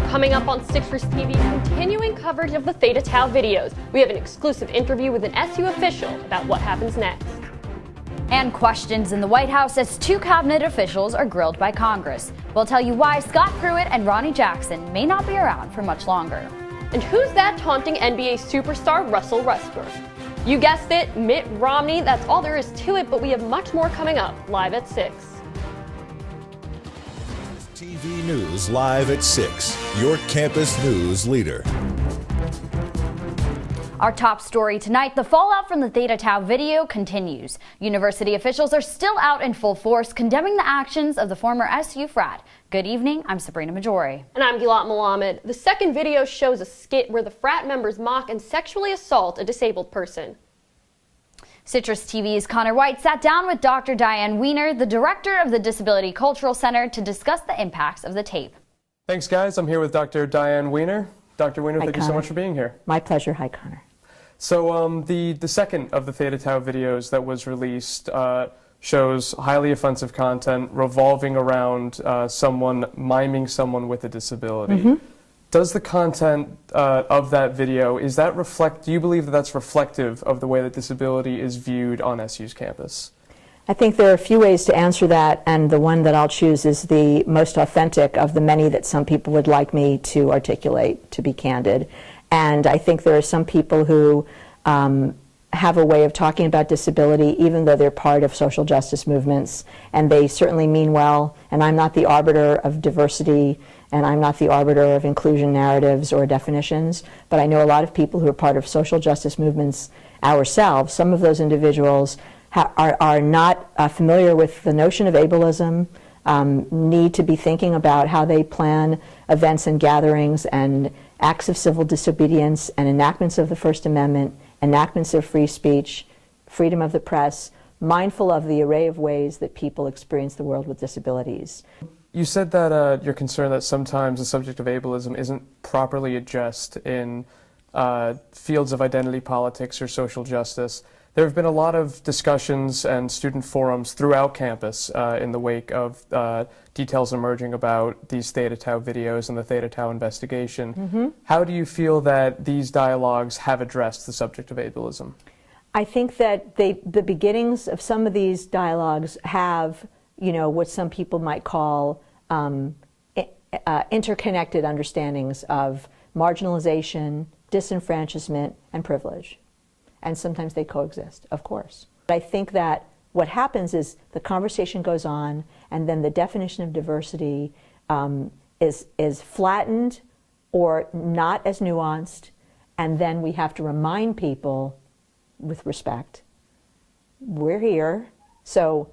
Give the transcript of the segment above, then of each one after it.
Coming up on Citrus TV, continuing coverage of the Theta Tau videos. We have an exclusive interview with an SU official about what happens next. And questions in the White House as two cabinet officials are grilled by Congress. We'll tell you why Scott Pruett and Ronnie Jackson may not be around for much longer. And who's that taunting NBA superstar Russell Westbrook? You guessed it, Mitt Romney. That's all there is to it, but we have much more coming up live at 6. TV News live at 6, your campus news leader. Our top story tonight, the fallout from the Theta Tau video continues. University officials are still out in full force condemning the actions of the former SU frat. Good evening, I'm Sabrina Maggiore. And I'm Gilat Melamed. The second video shows a skit where the frat members mock and sexually assault a disabled person. Citrus TV's Conor Wight sat down with Dr. Diane Wiener, the director of the Disability Cultural Center, to discuss the impacts of the tape. Thanks, guys. I'm here with Dr. Diane Wiener. Dr. Wiener, Hi, thank you so much for being here. My pleasure. Hi, Connor. So the second of the Theta Tau videos that was released shows highly offensive content revolving around someone miming someone with a disability. Mm-hmm. Does the content of that video, do you believe that that's reflective of the way that disability is viewed on SU's campus? I think there are a few ways to answer that, and the one that I'll choose is the most authentic of the many that some people would like me to articulate, to be candid. And I think there are some people who have a way of talking about disability even though they're part of social justice movements, and they certainly mean well, and I'm not the arbiter of diversity, and I'm not the arbiter of inclusion narratives or definitions, but I know a lot of people who are part of social justice movements ourselves. Some of those individuals are not familiar with the notion of ableism, need to be thinking about how they plan events and gatherings and acts of civil disobedience and enactments of the First Amendment, enactments of free speech, freedom of the press, mindful of the array of ways that people experience the world with disabilities. You said that you're concerned that sometimes the subject of ableism isn't properly addressed in fields of identity politics or social justice. There have been a lot of discussions and student forums throughout campus in the wake of details emerging about these Theta Tau videos and the Theta Tau investigation. Mm-hmm. How do you feel that these dialogues have addressed the subject of ableism? I think that the beginnings of some of these dialogues have, what some people might call interconnected understandings of marginalization, disenfranchisement, and privilege. And sometimes they coexist, of course. But I think that what happens is the conversation goes on, and then the definition of diversity is flattened or not as nuanced, and then we have to remind people with respect, we're here. So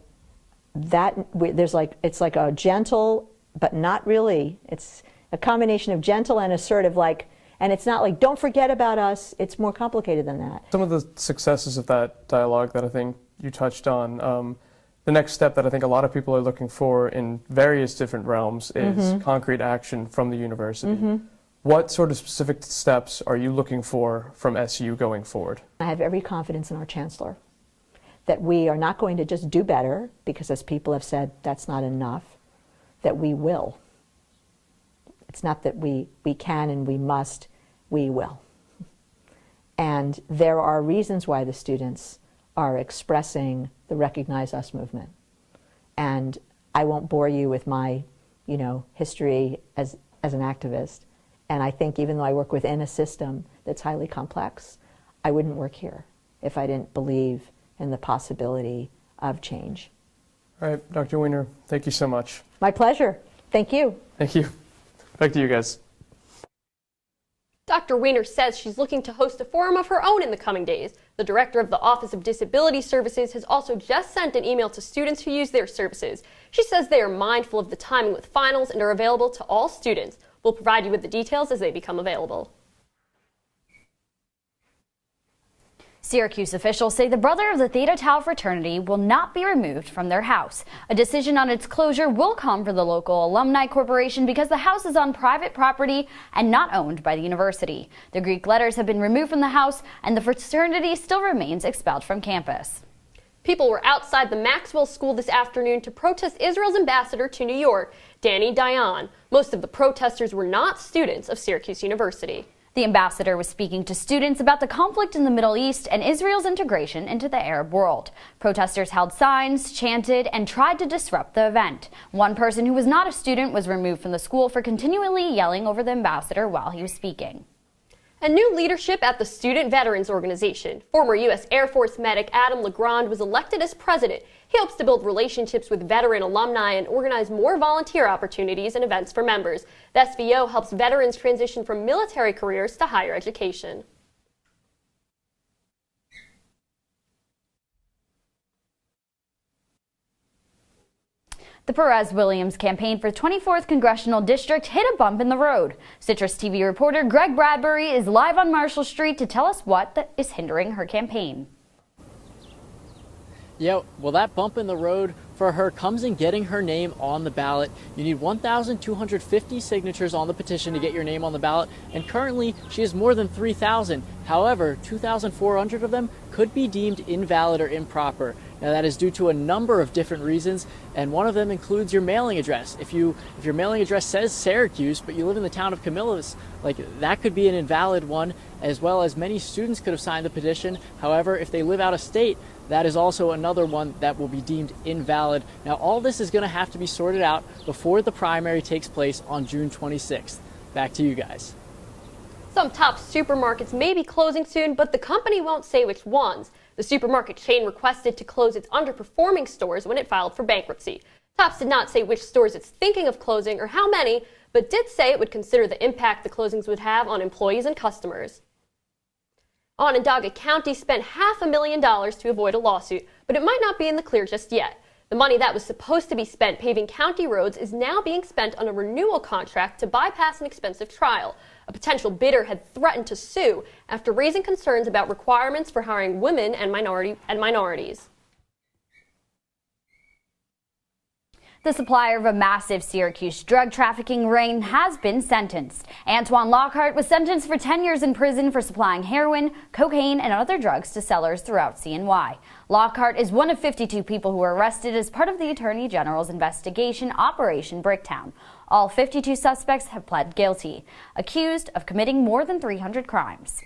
that it's like a gentle, but not really. It's a combination of gentle and assertive, and it's not like, don't forget about us. It's more complicated than that. Some of the successes of that dialogue that I think you touched on, the next step that I think a lot of people are looking for in various different realms is mm-hmm. concrete action from the university. Mm-hmm. What sort of specific steps are you looking for from SU going forward? I have every confidence in our chancellor that we are not going to just do better, because as people have said, that's not enough, that we will. It's not that we can and we must, we will. And there are reasons why the students are expressing the Recognize Us movement. And I won't bore you with my, history as an activist. And I think even though I work within a system that's highly complex, I wouldn't work here if I didn't believe in the possibility of change. All right, Dr. Wiener, thank you so much. My pleasure. Thank you. Thank you. Back to you guys. Dr. Wiener says she's looking to host a forum of her own in the coming days. The director of the Office of Disability Services has also just sent an email to students who use their services. She says they are mindful of the timing with finals and are available to all students. We'll provide you with the details as they become available. Syracuse officials say the brother of the Theta Tau fraternity will not be removed from their house. A decision on its closure will come for the local alumni corporation because the house is on private property and not owned by the university. The Greek letters have been removed from the house, and the fraternity still remains expelled from campus. People were outside the Maxwell School this afternoon to protest Israel's ambassador to New York, Danny Dayan. Most of the protesters were not students of Syracuse University. The ambassador was speaking to students about the conflict in the Middle East and Israel's integration into the Arab world. Protesters held signs, chanted, and tried to disrupt the event. One person who was not a student was removed from the school for continually yelling over the ambassador while he was speaking. And new leadership at the Student Veterans Organization. Former U.S. Air Force medic Adam LeGrand was elected as president. He hopes to build relationships with veteran alumni and organize more volunteer opportunities and events for members. The SVO helps veterans transition from military careers to higher education. The Perez-Williams campaign for 24th Congressional District hit a bump in the road. CitrusTV reporter Greg Bradbury is live on Marshall Street to tell us what is hindering her campaign. Yeah, well, that bump in the road for her comes in getting her name on the ballot. You need 1,250 signatures on the petition to get your name on the ballot, and currently she has more than 3,000. However, 2,400 of them could be deemed invalid or improper. Now, that is due to a number of different reasons, and one of them includes your mailing address. If your mailing address says Syracuse, but you live in the town of Camillus, that could be an invalid one, as well as many students could have signed the petition. However, if they live out of state, that is also another one that will be deemed invalid. Now, all this is going to have to be sorted out before the primary takes place on June 26th. Back to you guys. Some top supermarkets may be closing soon, but the company won't say which ones. The supermarket chain requested to close its underperforming stores when it filed for bankruptcy. Tops did not say which stores it's thinking of closing or how many, but did say it would consider the impact the closings would have on employees and customers. Onondaga County spent $500,000 to avoid a lawsuit, but it might not be in the clear just yet. The money that was supposed to be spent paving county roads is now being spent on a renewal contract to bypass an expensive trial. A potential bidder had threatened to sue after raising concerns about requirements for hiring women and minorities. The supplier of a massive Syracuse drug trafficking ring has been sentenced. Antoine Lockhart was sentenced for 10 years in prison for supplying heroin, cocaine, and other drugs to sellers throughout CNY. Lockhart is one of 52 people who were arrested as part of the Attorney General's investigation, Operation Bricktown. All 52 suspects have pled guilty, accused of committing more than 300 crimes.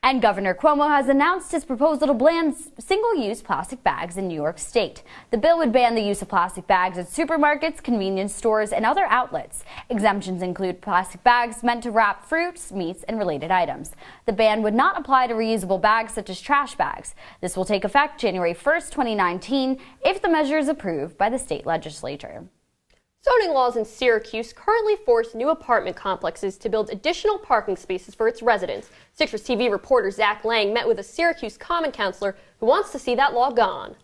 And Governor Cuomo has announced his proposal to ban single-use plastic bags in New York State. The bill would ban the use of plastic bags at supermarkets, convenience stores, and other outlets. Exemptions include plastic bags meant to wrap fruits, meats, and related items. The ban would not apply to reusable bags such as trash bags. This will take effect January 1st, 2019, if the measure is approved by the state legislature. Zoning laws in Syracuse currently force new apartment complexes to build additional parking spaces for its residents. CitrusTV reporter Zach Lang met with a Syracuse Common Councilor who wants to see that law gone.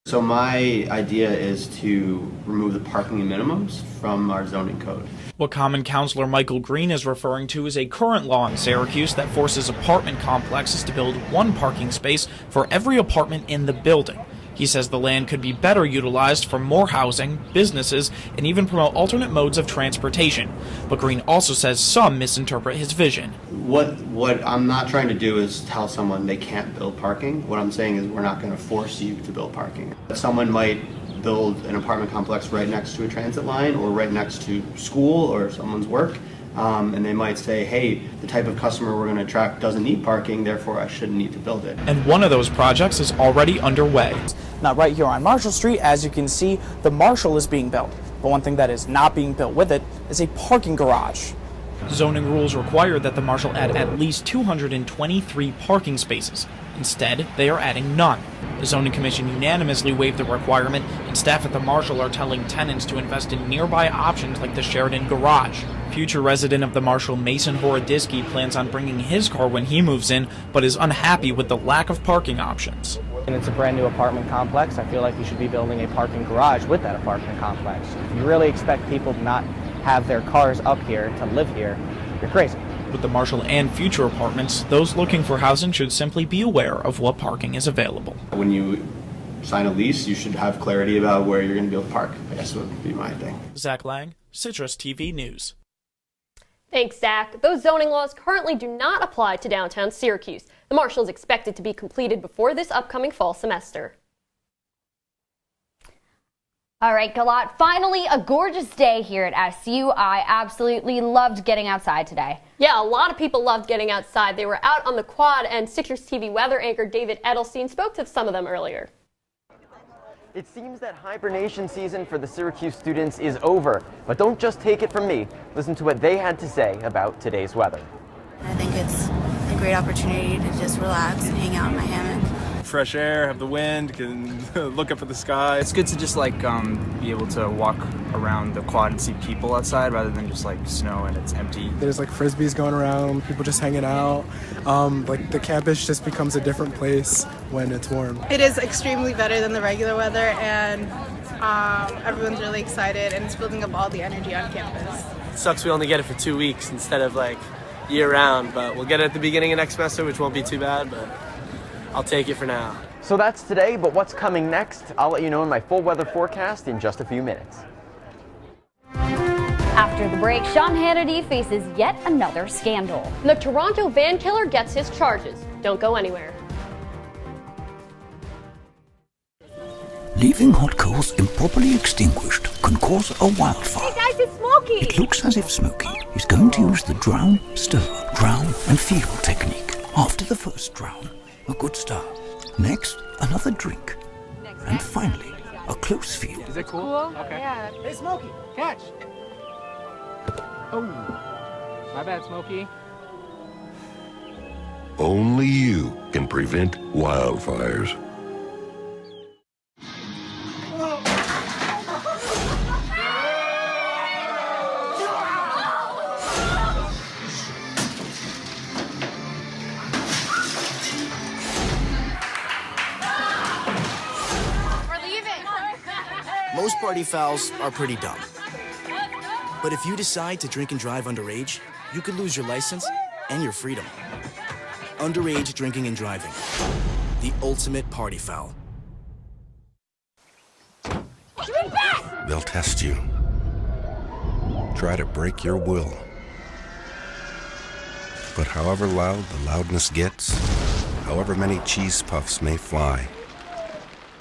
So my idea is to remove the parking minimums from our zoning code. What Common Councilor Michael Green is referring to is a current law in Syracuse that forces apartment complexes to build one parking space for every apartment in the building. He says the land could be better utilized for more housing, businesses, and even promote alternate modes of transportation. But Green also says some misinterpret his vision. What I'm not trying to do is tell someone they can't build parking. What I'm saying is we're not going to force you to build parking. Someone might build an apartment complex right next to a transit line or right next to school or someone's work. And they might say, hey, the type of customer we're going to attract doesn't need parking, therefore I shouldn't need to build it. And one of those projects is already underway. Now, right here on Marshall Street, as you can see, the Marshall is being built. But one thing that is not being built with it is a parking garage. Zoning rules require that the Marshall add at least 223 parking spaces. Instead, they are adding none. The Zoning Commission unanimously waived the requirement, and staff at the Marshall are telling tenants to invest in nearby options like the Sheridan Garage. Future resident of the Marshall, Mason Horodisky, plans on bringing his car when he moves in, but is unhappy with the lack of parking options. And it's a brand new apartment complex. I feel like you should be building a parking garage with that apartment complex. If you really expect people to not have their cars up here to live here, you're crazy. With the Marshall and future apartments, those looking for housing should simply be aware of what parking is available. When you sign a lease, you should have clarity about where you're going to be able to park. I guess would be my thing. Zach Lang, CitrusTV News. Thanks, Zach. Those zoning laws currently do not apply to downtown Syracuse. The marshal is expected to be completed before this upcoming fall semester. All right, Gilat, finally a gorgeous day here at SU. I absolutely loved getting outside today. Yeah, a lot of people loved getting outside. They were out on the quad, and Citrus TV weather anchor David Edelstein spoke to some of them earlier. It seems that hibernation season for the Syracuse students is over, but don't just take it from me. Listen to what they had to say about today's weather. I think it's a great opportunity to just relax and hang out in my hammock. Fresh air, have the wind, can look up at the sky. It's good to just be able to walk around the quad and see people outside rather than just snow and it's empty. There's frisbees going around, people just hanging out. The campus just becomes a different place when it's warm. It is extremely better than the regular weather, and everyone's really excited, and it's building up all the energy on campus. It sucks we only get it for 2 weeks instead of year round, but we'll get it at the beginning of next semester, which won't be too bad, but I'll take it for now. So that's today, but what's coming next? I'll let you know in my full weather forecast in just a few minutes. After the break, Sean Hannity faces yet another scandal. The Toronto van killer gets his charges. Don't go anywhere. Leaving hot coals improperly extinguished can cause a wildfire. Hey guys, it's Smokey! It looks as if Smokey is going to use the drown, stir, drown and feel technique. After the first drown, a good start. Next, another drink. And finally, a close feel. Is it cool? Okay. Yeah. Hey Smokey, catch! Oh, my bad, Smokey. Only you can prevent wildfires. Most party fouls are pretty dumb. But if you decide to drink and drive underage, you could lose your license and your freedom. Underage drinking and driving. The ultimate party foul. They'll test you. Try to break your will. But however loud the loudness gets, however many cheese puffs may fly,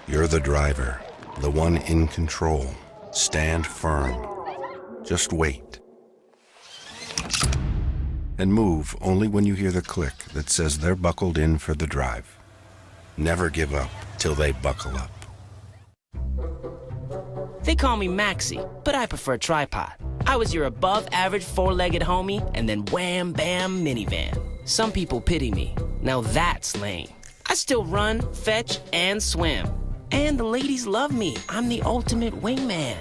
you're the driver. The one in control. Stand firm. Just wait. And move only when you hear the click that says they're buckled in for the drive. Never give up till they buckle up. They call me Maxie, but I prefer tripod. I was your above-average four-legged homie, and then wham, bam, minivan. Some people pity me. Now that's lame. I still run, fetch, and swim. And the ladies love me. I'm the ultimate wingman.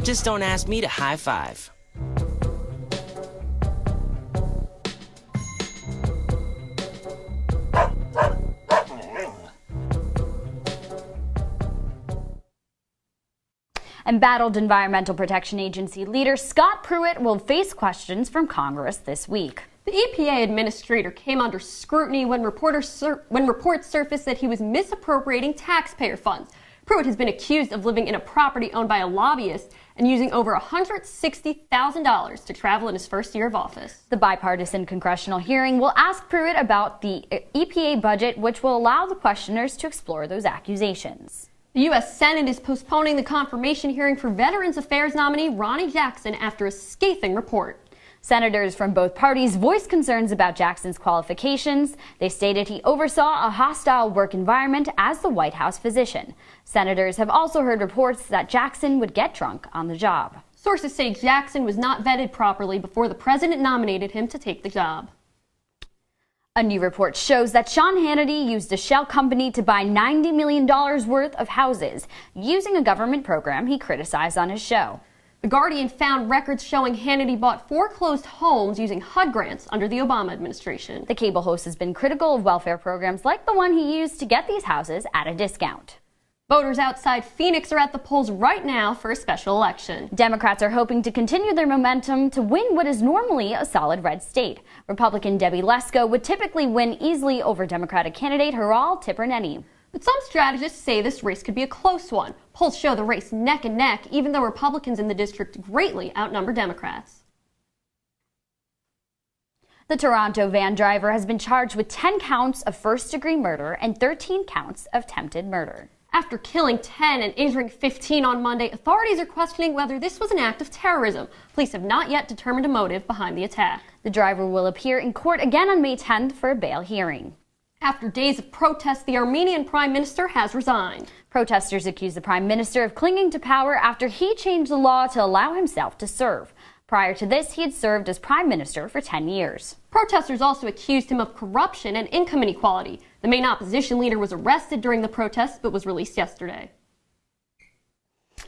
Just don't ask me to high five. Embattled Environmental Protection Agency leader Scott Pruett will face questions from Congress this week. The EPA administrator came under scrutiny when reports surfaced that he was misappropriating taxpayer funds. Pruett has been accused of living in a property owned by a lobbyist and using over $160,000 to travel in his first year of office. The bipartisan congressional hearing will ask Pruett about the EPA budget, which will allow the questioners to explore those accusations. The U.S. Senate is postponing the confirmation hearing for Veterans Affairs nominee Ronnie Jackson after a scathing report. Senators from both parties voiced concerns about Jackson's qualifications. They stated he oversaw a hostile work environment as the White House physician. Senators have also heard reports that Jackson would get drunk on the job. Sources say Jackson was not vetted properly before the president nominated him to take the job. A new report shows that Sean Hannity used a shell company to buy $90 million worth of houses, using a government program he criticized on his show. The Guardian found records showing Hannity bought foreclosed homes using HUD grants under the Obama administration. The cable host has been critical of welfare programs like the one he used to get these houses at a discount. Voters outside Phoenix are at the polls right now for a special election. Democrats are hoping to continue their momentum to win what is normally a solid red state. Republican Debbie Lesko would typically win easily over Democratic candidate Haral Tipirneni. But some strategists say this race could be a close one. Polls show the race neck and neck, even though Republicans in the district greatly outnumber Democrats. The Toronto van driver has been charged with 10 counts of first-degree murder and 13 counts of attempted murder. After killing 10 and injuring 15 on Monday, authorities are questioning whether this was an act of terrorism. Police have not yet determined a motive behind the attack. The driver will appear in court again on May 10th for a bail hearing. After days of protests, the Armenian prime minister has resigned. Protesters accuse the prime minister of clinging to power after he changed the law to allow himself to serve. Prior to this, he had served as prime minister for 10 years. Protesters also accused him of corruption and income inequality. The main opposition leader was arrested during the protests but was released yesterday.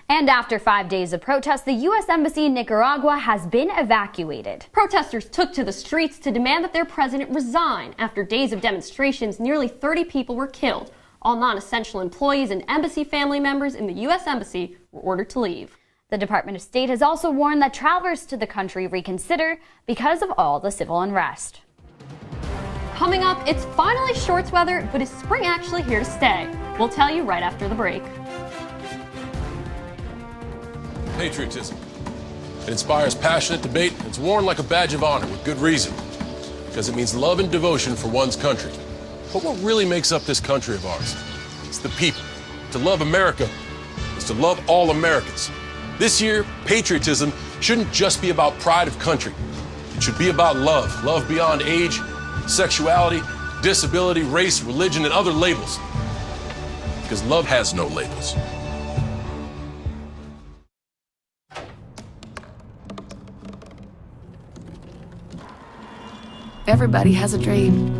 And after 5 days of protests, the U.S. Embassy in Nicaragua has been evacuated. Protesters took to the streets to demand that their president resign. After days of demonstrations, nearly 30 people were killed. All non-essential employees and embassy family members in the U.S. Embassy were ordered to leave. The Department of State has also warned that travelers to the country reconsider because of all the civil unrest. Coming up, it's finally shorts weather, but is spring actually here to stay? We'll tell you right after the break. Patriotism. It inspires passionate debate, and it's worn like a badge of honor with good reason, because it means love and devotion for one's country. But what really makes up this country of ours? It's the people. To love America is to love all Americans. This year, patriotism shouldn't just be about pride of country. It should be about love. Love beyond age, sexuality, disability, race, religion, and other labels. Because love has no labels. Everybody has a dream.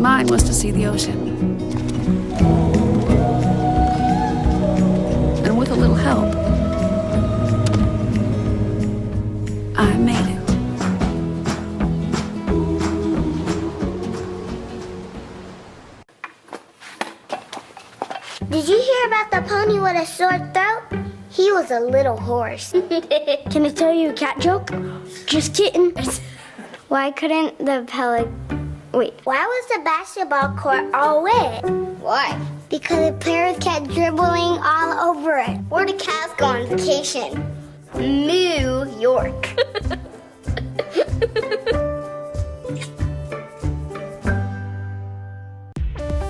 Mine was to see the ocean. And with a little help, I made it. Did you hear about the pony with a sore throat? He was a little horse. Can I tell you a cat joke? Just kidding. Why couldn't the Why was the basketball court all wet? Why? Because the players kept dribbling all over it. Where did cats go on vacation? New York.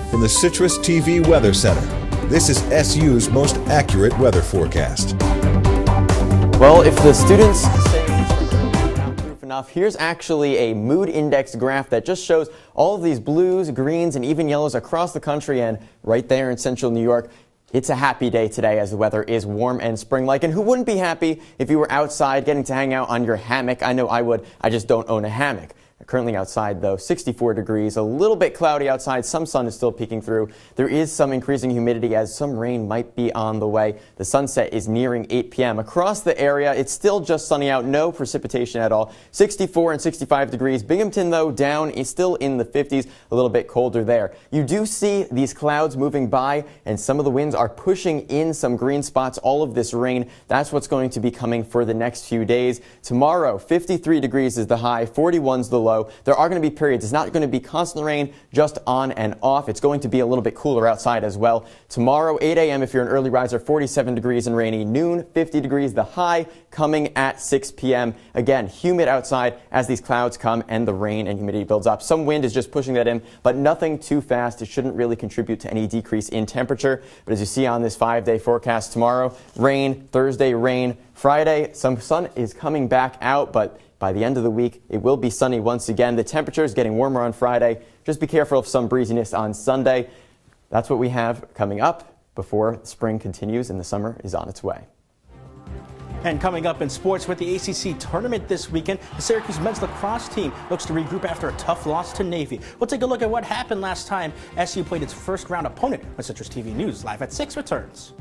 From the CitrusTV Weather Center, this is SU's most accurate weather forecast. Well, if the students say it's not proof enough, here's actually a mood index graph that just shows all of these blues, greens, and even yellows across the country, and right there in central New York, it's a happy day today as the weather is warm and spring-like. And who wouldn't be happy if you were outside getting to hang out on your hammock? I know I would. I just don't own a hammock. Currently outside, though, 64 degrees, a little bit cloudy outside, some sun is still peeking through. There is some increasing humidity as some rain might be on the way. The sunset is nearing 8 p.m. Across the area, it's still just sunny out, no precipitation at all. 64 and 65 degrees. Binghamton, though, down, is still in the 50s, a little bit colder there. You do see these clouds moving by, and some of the winds are pushing in some green spots. All of this rain, that's what's going to be coming for the next few days. Tomorrow, 53 degrees is the high, 41's the low. There are going to be periods. It's not going to be constant rain, just on and off. It's going to be a little bit cooler outside as well. Tomorrow, 8 a.m. if you're an early riser, 47 degrees and rainy. Noon, 50 degrees. The high coming at 6 p.m. Again, humid outside as these clouds come and the rain and humidity builds up. Some wind is just pushing that in, but nothing too fast. It shouldn't really contribute to any decrease in temperature. But as you see on this 5-day forecast, tomorrow, rain, Thursday, rain, Friday, some sun is coming back out, but by the end of the week, it will be sunny once again. The temperature is getting warmer on Friday. Just be careful of some breeziness on Sunday. That's what we have coming up before spring continues and the summer is on its way. And coming up in sports with the ACC tournament this weekend, the Syracuse men's lacrosse team looks to regroup after a tough loss to Navy. We'll take a look at what happened last time SU played its first round opponent when Citrus TV News Live at 6 returns.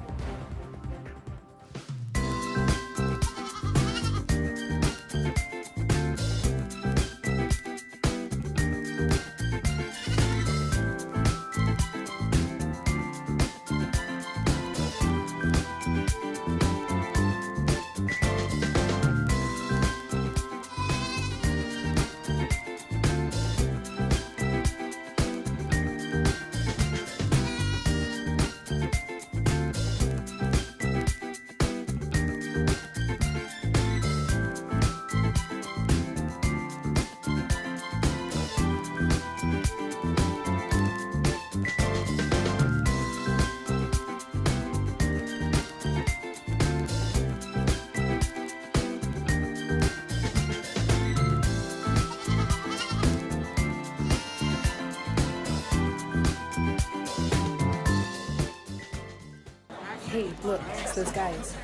Hey, look, it's those guys.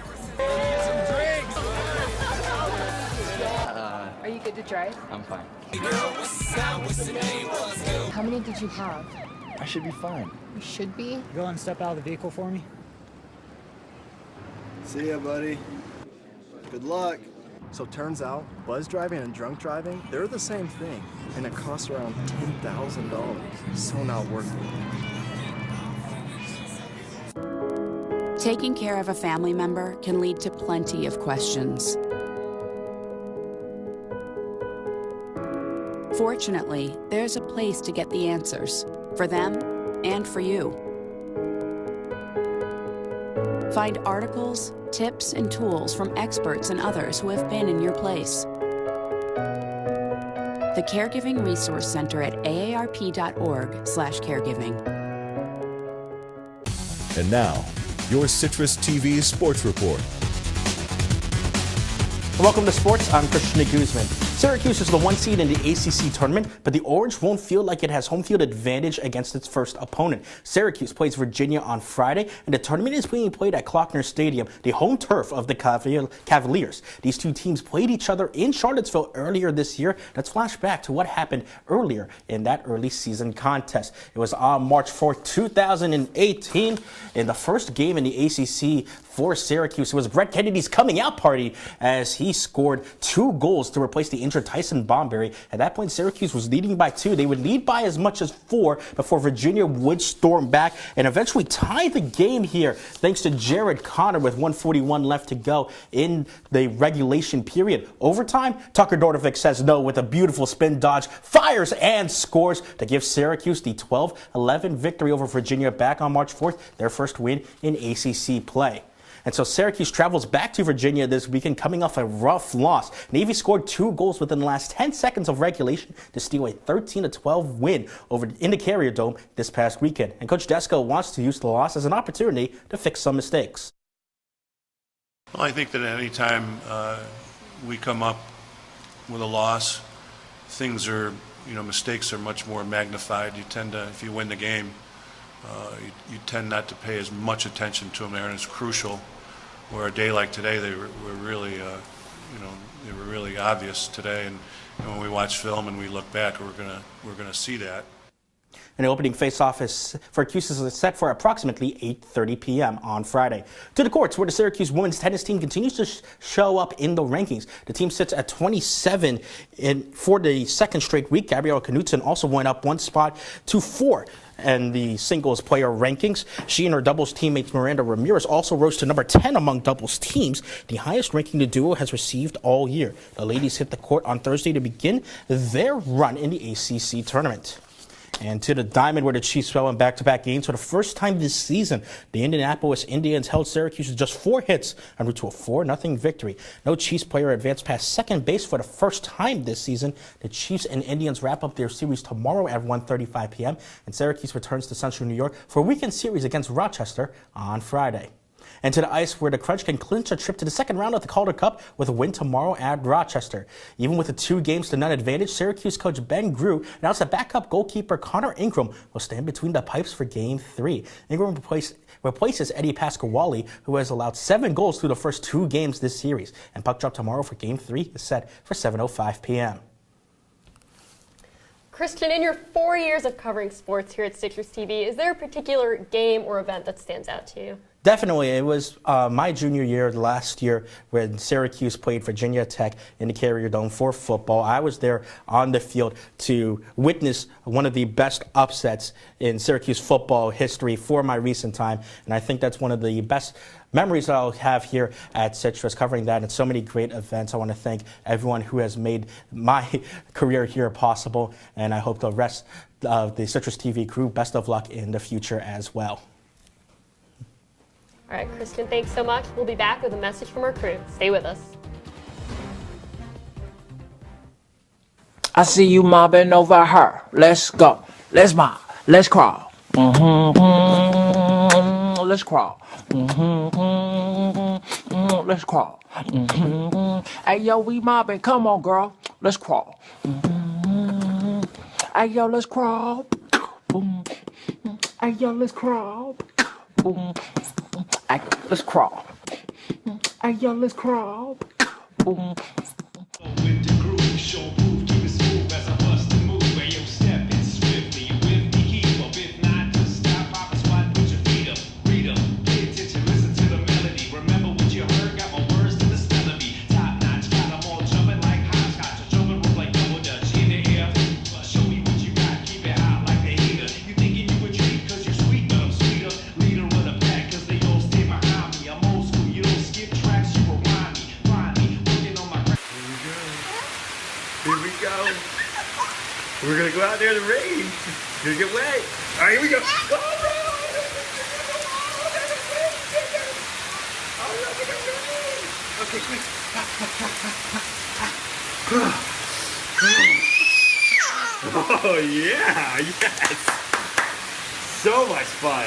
Are you good to drive? I'm fine. How many did you have? I should be fine. You should be. Go and step out of the vehicle for me. See ya, buddy. Good luck. So turns out, buzz driving and drunk driving, they're the same thing, and it costs around $10,000. So not worth it. Taking care of a family member can lead to plenty of questions. Fortunately, there's a place to get the answers, for them and for you. Find articles, tips, and tools from experts and others who have been in your place. The Caregiving Resource Center at aarp.org/caregiving. And now, your Citrus TV Sports Report. Welcome to sports. I'm Christian Guzman. Syracuse is the 1 seed in the ACC tournament, but the Orange won't feel like it has home field advantage against its first opponent. Syracuse plays Virginia on Friday, and the tournament is being played at Klockner Stadium, the home turf of the Cavaliers. These two teams played each other in Charlottesville earlier this year. Let's flash back to what happened earlier in that early season contest. It was on March 4th, 2018, in the first game in the ACC for Syracuse. It was Brett Kennedy's coming out party as he scored 2 goals to replace the injured Tyson Bomberry. At that point, Syracuse was leading by 2. They would lead by as much as 4 before Virginia would storm back and eventually tie the game here thanks to Jared Connor with 1:41 left to go in the regulation period. Overtime, Tucker Dordovic says no with a beautiful spin dodge, fires and scores to give Syracuse the 12-11 victory over Virginia back on March 4th, their first win in ACC play. And so Syracuse travels back to Virginia this weekend coming off a rough loss. Navy scored 2 goals within the last 10 seconds of regulation to steal a 13-12 win in the Carrier Dome this past weekend. And Coach Desko wants to use the loss as an opportunity to fix some mistakes. Well, I think that any time we come up with a loss, things are, mistakes are much more magnified. You tend to, if you win the game, you tend not to pay as much attention to them there, and it's crucial. Where a day like today, they were really, they were really obvious today. And when we watch film and we look back, we're gonna see that. And the opening face-off for Syracuse is set for approximately 8:30 p.m. on Friday. To the courts, where the Syracuse women's tennis team continues to show up in the rankings. The team sits at 27 for the second straight week. Gabrielle Knudsen also went up 1 spot to 4 in the singles player rankings. She and her doubles teammate Miranda Ramirez also rose to number 10 among doubles teams, the highest ranking the duo has received all year. The ladies hit the court on Thursday to begin their run in the ACC tournament. And to the diamond, where the Chiefs fell in back-to-back games for the first time this season. The Indianapolis Indians held Syracuse with just 4 hits en route to a 4-0 victory. No Chiefs player advanced past second base for the first time this season. The Chiefs and Indians wrap up their series tomorrow at 1:35 p.m. And Syracuse returns to Central New York for a weekend series against Rochester on Friday. And to the ice, where the Crunch can clinch a trip to the second round of the Calder Cup with a win tomorrow at Rochester. Even with a 2-0 advantage, Syracuse coach Ben Grew announced that backup goalkeeper Connor Ingram will stand between the pipes for Game 3. Ingram replaces Eddie Pasquale, who has allowed 7 goals through the first 2 games this series. And puck drop tomorrow for Game 3 is set for 7:05 p.m. Christian, in your 4 years of covering sports here at Citrus TV, is there a particular game or event that stands out to you? Definitely. It was my junior year last year when Syracuse played Virginia Tech in the Carrier Dome for football. I was there on the field to witness one of the best upsets in Syracuse football history for my recent time, and I think that's one of the best memories I'll have here at Citrus, covering that and so many great events. I want to thank everyone who has made my career here possible, and I hope the rest of the Citrus TV crew best of luck in the future as well. All right, Christian, thanks so much. We'll be back with a message from our crew. Stay with us. I see you mobbing over her. Let's go. Let's mob. Let's crawl. Let's crawl. Let's crawl. Hey, yo, we mobbing. Come on, girl. Let's crawl. Hey, yo, let's crawl. Hey, yo, let's crawl. Let's crawl. Hey, yo, let's crawl. Boom. We're gonna go out there in the rain. It's gonna get wet. All right, here we go. Okay, quick. Oh yeah, yes. So much fun.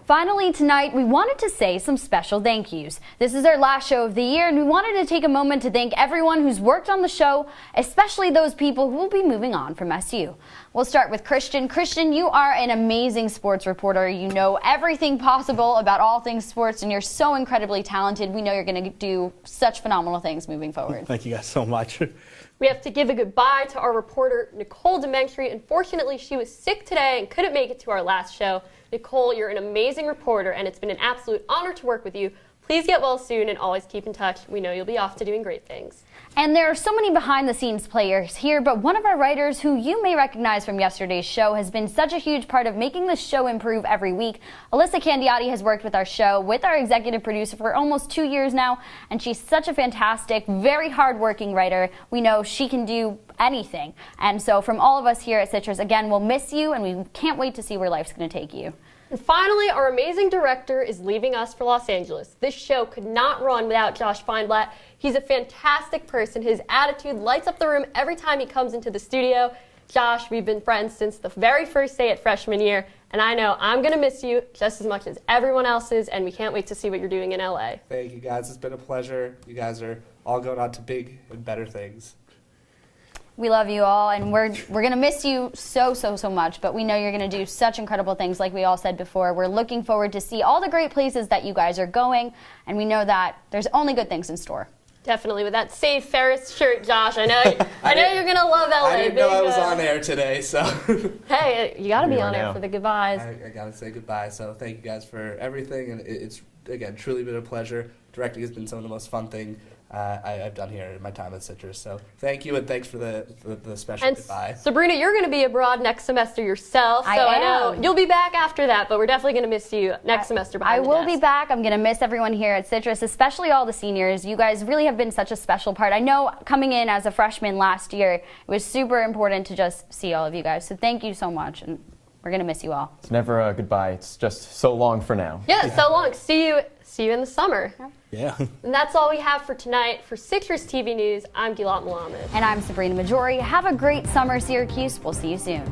Finally, tonight, we wanted to say some special thank yous. This is our last show of the year, and we wanted to take a moment to thank everyone who's worked on the show, especially those people who will be moving on from SU. We'll start with Christian. Christian, you are an amazing sports reporter. You know everything possible about all things sports, and you're so incredibly talented. We know you're going to do such phenomenal things moving forward. Thank you guys so much. We have to give a goodbye to our reporter, Nicole Dementry. Unfortunately, she was sick today and couldn't make it to our last show. Nicole, you're an amazing reporter, and it's been an absolute honor to work with you. Please get well soon and always keep in touch. We know you'll be off to doing great things. And there are so many behind-the-scenes players here, but one of our writers who you may recognize from yesterday's show has been such a huge part of making the show improve every week. Alyssa Candiotti has worked with our show, with our executive producer for almost 2 years now, and she's such a fantastic, very hard-working writer. We know she can do anything. And so from all of us here at Citrus, again, we'll miss you, and we can't wait to see where life's going to take you. And finally, our amazing director is leaving us for Los Angeles. This show could not run without Josh Feinblatt. He's a fantastic person. His attitude lights up the room every time he comes into the studio. Josh, we've been friends since the very first day at freshman year, and I know I'm going to miss you just as much as everyone else is, and we can't wait to see what you're doing in LA. Thank you, guys. It's been a pleasure. You guys are all going on to big and better things. We love you all, and we're going to miss you so much, but we know you're going to do such incredible things like we all said before. We're looking forward to see all the great places that you guys are going, and we know that there's only good things in store. Definitely, with that Save Ferris shirt, Josh. I know you're going to love LA. I didn't know I was on air today, so. Hey, you got to be on air for the goodbyes. I got to say goodbye, so thank you guys for everything, and it's, again, truly been a pleasure. Directing has been some of the most fun thing I've done here in my time at Citrus. So thank you, and thanks for the special goodbye. Sabrina, you're going to be abroad next semester yourself, so I know you'll be back after that, but we're definitely going to miss you next semester behind the desk. I will be back. I'm going to miss everyone here at Citrus, especially all the seniors. You guys really have been such a special part. I know coming in as a freshman last year, it was super important to just see all of you guys. So thank you so much, and we're going to miss you all. It's never a goodbye. It's just so long for now. Yeah, so long. See you in the summer. Yeah. And that's all we have for tonight. For Citrus TV News, I'm Gilat Melamed. And I'm Sabrina Maggiore. Have a great summer, Syracuse. We'll see you soon.